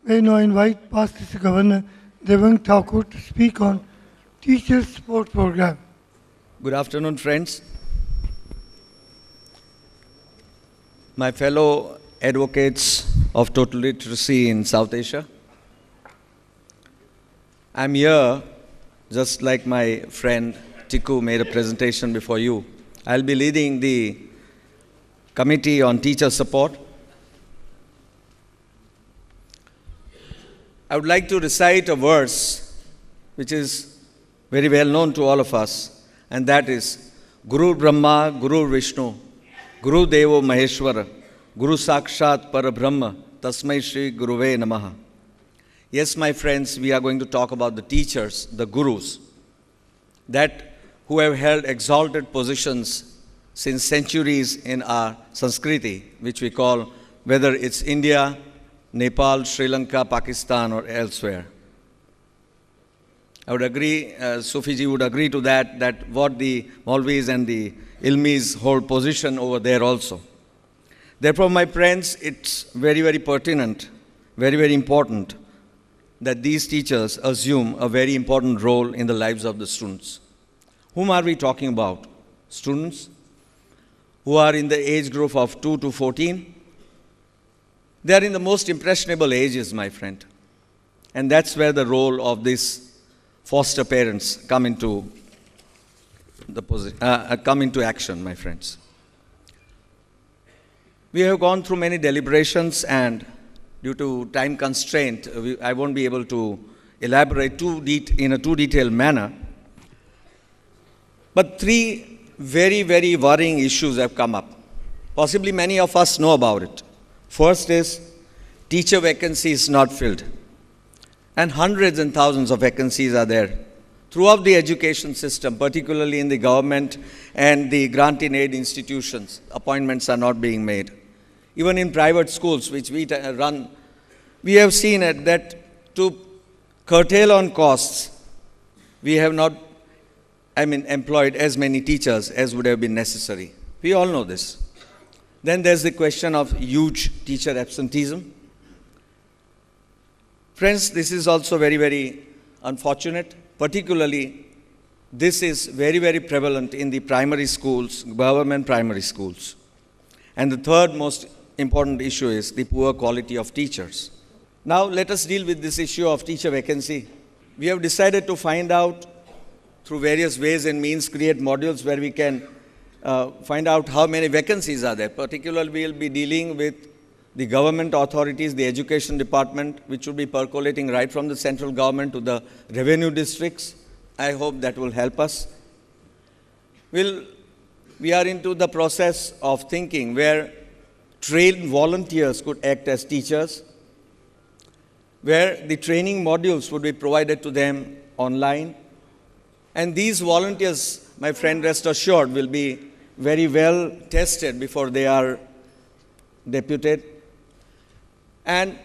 may now invite past District Governor Devang Thakore to speak on Teachers Support Program. Good afternoon, friends. My fellow advocates of total literacy in South Asia. I'm here, just like my friend Tiku made a presentation before you. I'll be leading the Committee on Teacher Support. I would like to recite a verse which is very well known to all of us, and that is Guru Brahma, Guru Vishnu, Guru Devo Maheshwara, Guru Sakshat Parabrahma, Tasmai Shri Guruve Namaha. Yes, my friends, we are going to talk about the teachers, the gurus, that who have held exalted positions since centuries in our Sanskriti, which we call, whether it's India, Nepal, Sri Lanka, Pakistan, or elsewhere. I would agree, Sufiji would agree to that what the Maulvis and the Ilmis hold position over there also. Therefore, my friends, it's very, very pertinent, very, very important that these teachers assume a very important role in the lives of the students. Whom are we talking about? Students who are in the age group of 2 to 14. They are in the most impressionable ages, my friend. And that's where the role of these foster parents come into action, my friends. We have gone through many deliberations, and due to time constraint, I won't be able to elaborate in a too detailed manner. But three very, very worrying issues have come up. Possibly many of us know about it. First is teacher vacancies not filled. And hundreds and thousands of vacancies are there throughout the education system, particularly in the government and the grant-in-aid institutions. Appointments are not being made. Even in private schools, which we run, we have seen that to curtail on costs, we have not, employed as many teachers as would have been necessary. We all know this. Then there's the question of huge teacher absenteeism. Friends, this is also very, very unfortunate. Particularly, this is very, very prevalent in the primary schools, government primary schools. And the third most important issue is the poor quality of teachers. Now, let us deal with this issue of teacher vacancy. We have decided to find out through various ways and means, create modules where we can find out how many vacancies are there. Particularly, we will be dealing with the government authorities, the education department, which will be percolating right from the central government to the revenue districts. I hope that will help us. We are into the process of thinking where trained volunteers could act as teachers, where the training modules would be provided to them online. And these volunteers, my friend, rest assured, will be very well tested before they are deputed. And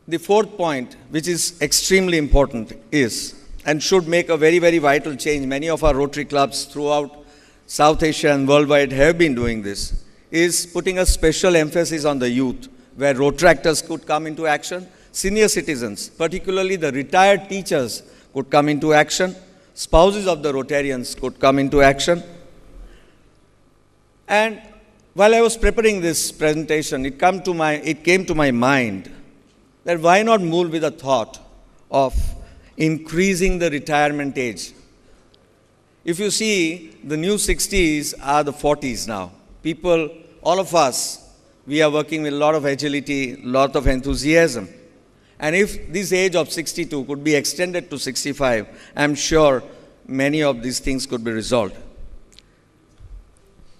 the fourth point, which is extremely important, is, and should make a very, very vital change, many of our Rotary clubs throughout South Asia and worldwide have been doing this, is putting a special emphasis on the youth, where Rotaractors could come into action, senior citizens, particularly the retired teachers, could come into action, spouses of the Rotarians could come into action. And while I was preparing this presentation, it came to my mind that why not move with the thought of increasing the retirement age. If you see, the new 60s are the 40s now. People, all of us, we are working with a lot of agility, a lot of enthusiasm. And if this age of 62 could be extended to 65, I'm sure many of these things could be resolved.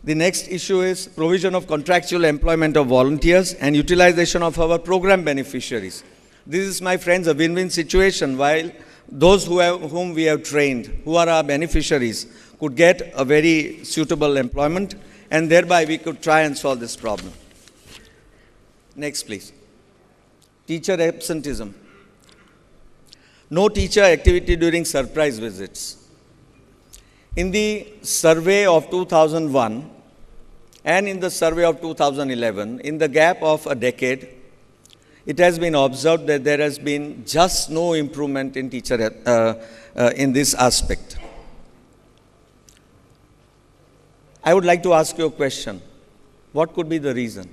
The next issue is provision of contractual employment of volunteers and utilization of our program beneficiaries. This is, my friends, a win-win situation. While those whom we have trained, who are our beneficiaries, could get a very suitable employment, and thereby we could try and solve this problem. Next, please. Teacher absenteeism. No teacher activity during surprise visits. In the survey of 2001 and in the survey of 2011, in the gap of a decade, it has been observed that there has been just no improvement in teacher in this aspect. I would like to ask you a question. What could be the reason?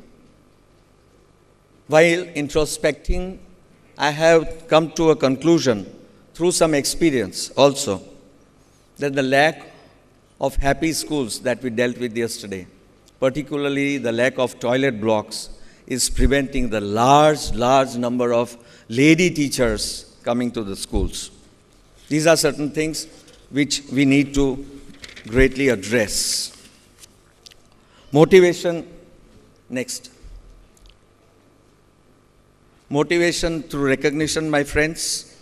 While introspecting, I have come to a conclusion through some experience also that the lack of happy schools that we dealt with yesterday, particularly the lack of toilet blocks, is preventing the large number of lady teachers coming to the schools. These are certain things which we need to greatly address. Motivation, next. Motivation through recognition, my friends.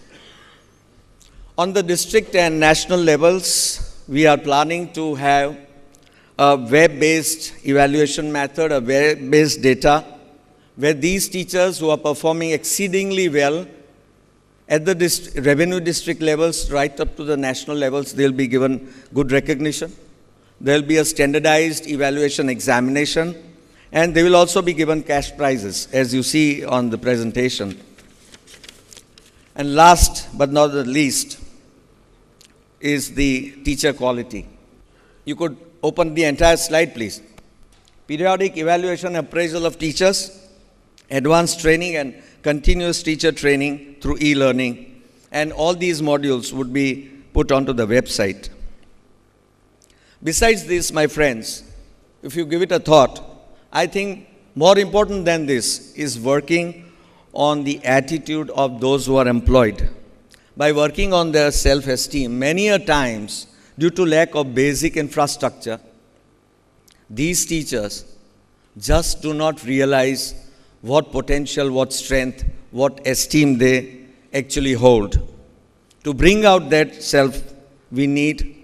On the district and national levels, we are planning to have a web-based evaluation method, a web-based data, where these teachers who are performing exceedingly well at the revenue district levels right up to the national levels, they'll be given good recognition. There'll be a standardized evaluation examination, and they will also be given cash prizes, as you see on the presentation. And last but not the least is the teacher quality. You could open the entire slide, please. Periodic evaluation appraisal of teachers, advanced training and continuous teacher training through e-learning, and all these modules would be put onto the website. Besides this, my friends, if you give it a thought, I think more important than this is working on the attitude of those who are employed. By working on their self-esteem, many a times, due to lack of basic infrastructure, these teachers just do not realize what potential, what strength, what esteem they actually hold. To bring out that we need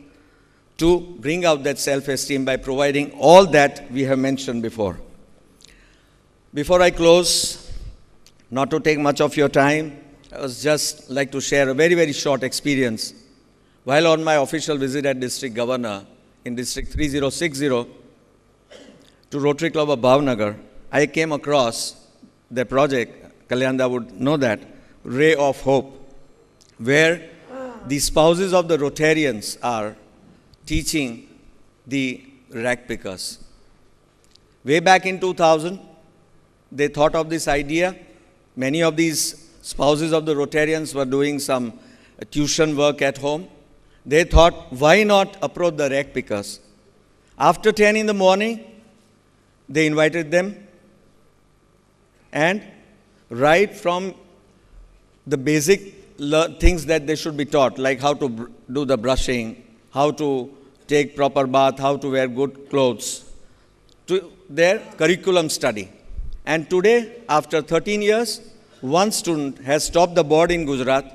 to bring out that self-esteem by providing all that we have mentioned before. Before I close, not to take much of your time, I would just like to share a very short experience. While on my official visit as District Governor in District 3060 to Rotary Club of Bhavnagar, I came across the project, Kalyanda would know that, Ray of Hope, where the spouses of the Rotarians are teaching the rag pickers. Way back in 2000, they thought of this idea. Many of these spouses of the Rotarians were doing some tuition work at home. They thought, why not approach the rag pickers? After 10 in the morning, they invited them, and right from the basic things that they should be taught, like how to do the brushing, how to take proper bath, how to wear good clothes, to their curriculum study. And today, after 13 years, one student has topped the board in Gujarat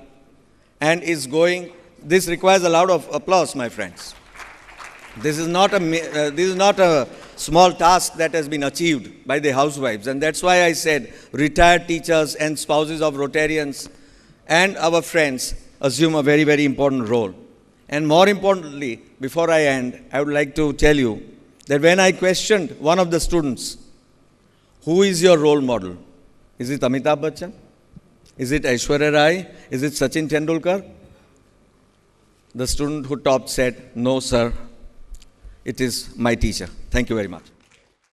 and is going. This requires a lot of applause, my friends. This is not a small task that has been achieved by the housewives. And that's why I said retired teachers and spouses of Rotarians and our friends assume a very important role. And more importantly, before I end, I would like to tell you that when I questioned one of the students, who is your role model? Is it Amitabh Bachchan? Is it Aishwarya Rai? Is it Sachin Tendulkar? The student who topped said, no, sir, it is my teacher. Thank you very much.